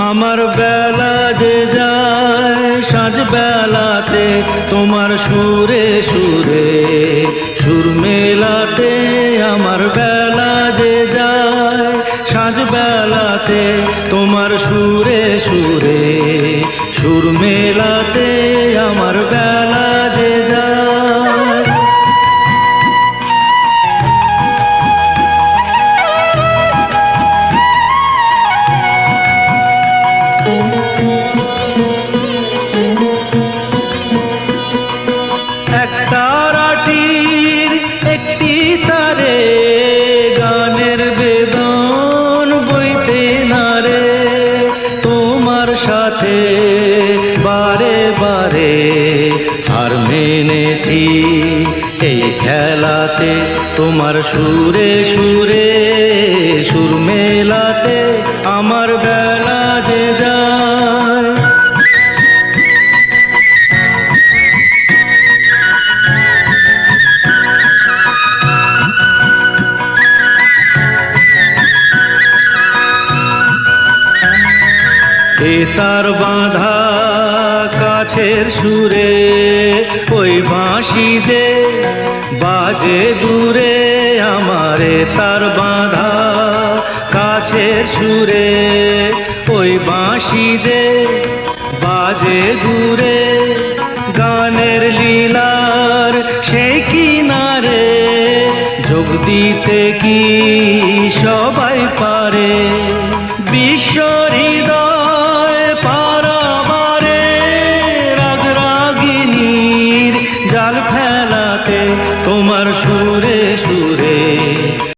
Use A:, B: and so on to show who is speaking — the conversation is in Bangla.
A: আমার বেলা যে যায় সাঁঝ বেলাতে তোমার সুরে সুরে সুর মেলাতে, আমার বেলা যে যায় সাঁঝ বেলাতে তোমার সুরে সুরে সুর মেলাতে, আমার বেলা যে যায়। একটা রাটির একটি তারে গানের বেদন বইতে নারে, তোমার সাথে বারে বারে হার মেনেছি এই খেলাতে, তোমার সুরে সুরে সুর মেলাতে, আমার বেলা যে যায়। এ তার বাঁধা কাছের সুরে ওই বাঁশি যে বাজে দূরে, আমারে তার বাঁধা কাছের সুরে ওই বাঁশি যে বাজে দূরে, গানের লীলার সেই কিনারে যোগ দিতে কি সবাই পারে, বিশ্ব